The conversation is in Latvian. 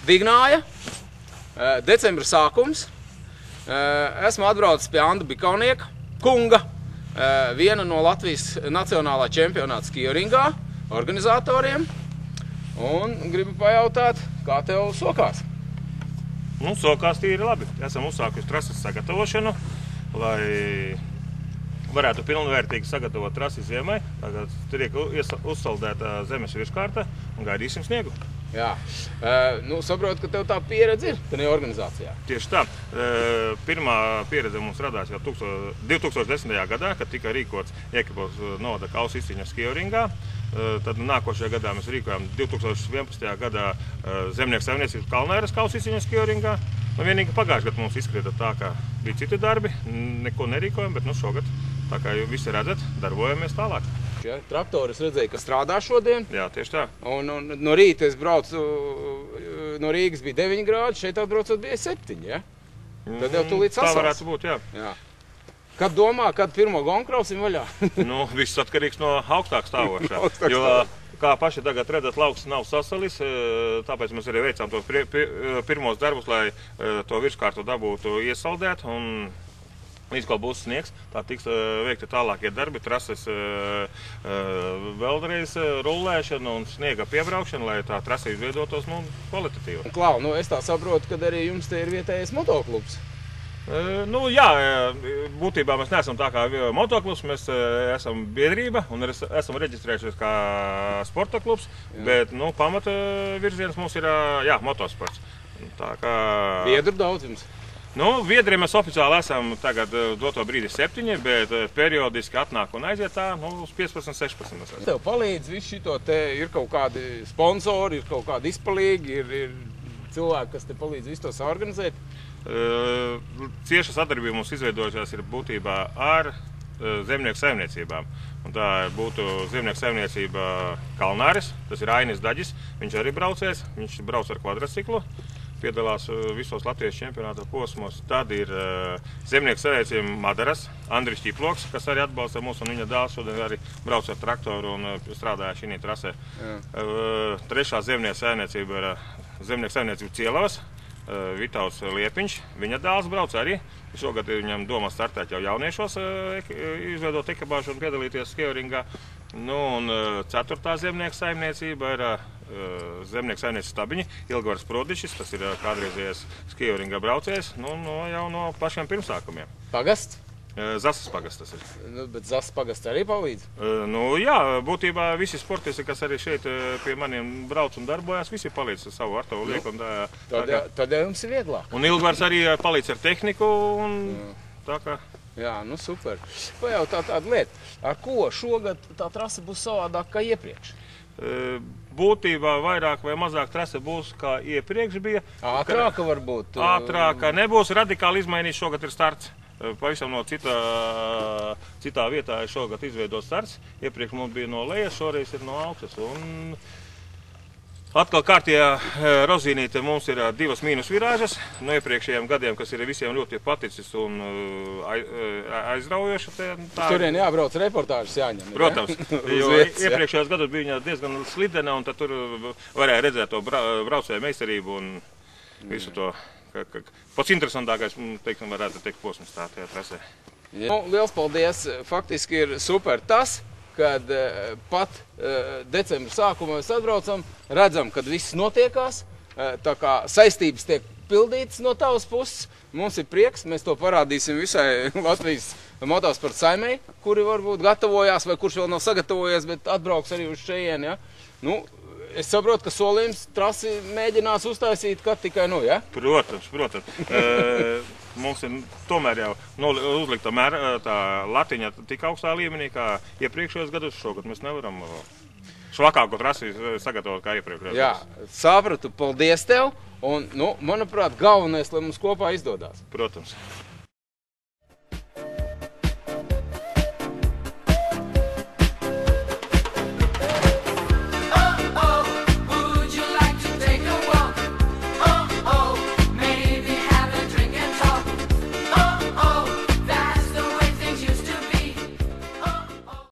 Dignāja, decembra sākums. Esmu atbraucis pie Anda Bikaunieka, kunga, viena no Latvijas nacionālā čempionāta skijringā organizatoriem. Un gribu pajautāt, kā tev sokās? Nu, sokās tīri labi. Esam uzsākuši trases sagatavošanu, lai varētu pilnvērtīgi sagatavot trasi ziemai. Tagad tiek uzsaldēta zemes virskārta un gaidīsim sniegu. Jā. Nu, saprotu, ka tev tā pieredze ir tajā organizācijā. Tieši tā. Pirmā pieredze mums radās jau 2010. gadā, kad tika rīkots Iekipos novada kausa izcīņa skijringā. Tad nākošajā gadā mēs rīkojām 2011. gadā Zemnieku saimniecības Kalnēras kausa izcīņa skijringā. Vienīgi pagājušajā gadā mums izkrita tā, ka bija citi darbi, neko nerīkojam, bet šogad, tā kā jūs visi redzat, darbojamies tālāk. Traktori es redzēju, ka strādā šodien. Jā, tieši tā. Un no rīta es braucu, no Rīgas bija 9 grādi, šeit atbraucot bija 7, ja? Tad jau tu līdz sasals. Tā varētu būt, jā. Kad domā, kad pirmo gonu krausim vaļā? Nu, viss atkarīgs no augstāk stāvošā. Jo, kā paši tagad redzat, lauks nav sasalis, tāpēc mēs arī veicām tos pirmos darbus, lai to virskārtu dabūtu iesaldēt. Un līdz ko būs sniegs, tā tiks veikti tālākie darbi, trases vēlreiz rullēšana un sniega piebraukšana, lai tā trase izveidotos kvalitatīvi. Klau, nu es tā saprotu, ka arī jums te ir vietējais motoklubs. Nu, jā, būtībā mēs neesam tā kā motoklubs, mēs esam biedrība un esam reģistrējušies kā sporta klubs, bet pamata virziens mums ir motosports. Tā kā... Biedru daudz jums? Nu, biedri mēs oficiāli esam tagad doto brīdi 7, bet periodiski atnāk un aiziet tā, uz 15-16. Tev palīdz visu šito te, ir kaut kādi sponsori, ir kaut kādi izpalīgi, ir cilvēki, kas te palīdz visu to saorganizēt? Cieša sadarbība mums izveidojušās ir būtībā ar zemnieku saimniecībām. Un tā būtu zemnieku saimniecība Kalnāris, tas ir Ainis Daģis, viņš arī braucējs, viņš brauc ar kvadriciklu. Piedalās visos Latvijas čempionāta posmos. Tad ir zemnieku saimniecība Madaras, Andris Ķiploks, kas arī atbalsta mūs, un viņa dēls šodien arī brauc ar traktoru un strādāja šī trasē. Trešā zemnieku saimniecība ir zemnieku saimniecība Cielavas, Vitauls Liepiņš, viņa dēls brauc arī. Šogad viņam domā startēt jau jauniešos, izveidot ekipāžu un piedalīties skijringā. Un ceturtā zemnieku saimniecība ir zemnieku saimniecības Stabiņi, Ilgvars Prodišis, tas ir kādreizējais skijringa braucējs, jau no pašiem pirmsākumiem. Pagasts? Zasas pagasts tas ir. Bet Zasas pagasts arī palīdz? Jā, būtībā visi sportisti, kas arī šeit pie maniem brauc un darbojas, visi palīdz savu artavu lieku. Tad jau jums ir vieglāk. Un Ilgvars arī palīdz ar tehniku un tā kā... Jā, super. Pajautā tāda lieta, ar ko šogad tā trase būs savādāk kā iepriekš? Būtībā vairāk vai mazāk trase būs kā iepriekš bija. Ātrāka varbūt? Ātrāka nebūs, radikāli izmainīts, šogad ir starts. Pavisam no citā vietā ir šogad izveidots starts. Iepriekš mums bija no lejas, šoreiz ir no augšas. Atkal kārtījā rozīnīte mums ir 2 mīnus virāžas no iepriekšējiem gadiem, kas ir visiem ļoti paticis un aizraujoši. Turien jābrauc reportāžas jāņem. Protams, jo iepriekšējos gados bija diezgan slidena, un tad tur varēja redzēt to braucēju meistarību un visu to. Pats interesantākais, teiksim, varētu teikt, posms tajā trasē. Liels paldies! Faktiski ir super tas, kad pat decembra sākumā mēs atbraucam, redzam, kad viss notiekās, tā kā saistības tiek pildītas no tavas puses. Mums ir prieks, mēs to parādīsim visai Latvijas motosporta saimei, kuri varbūt gatavojās vai kurš vēl nav sagatavojies, bet atbrauks arī uz šejieni. Ja? Es saprotu, ka solījums trasi mēģinās uztaisīt, kad tikai ja? Protams. Mums ir tomēr jau uzlikta tā latiņa tik augstā līmenī, kā iepriekšējos gados. Šogad mēs nevaram švakāko trasi sagatavot kā iepriekšējos gados. Jā, sapratu, paldies tev. Un, manuprāt, galvenais, lai mums kopā izdodās. Protams.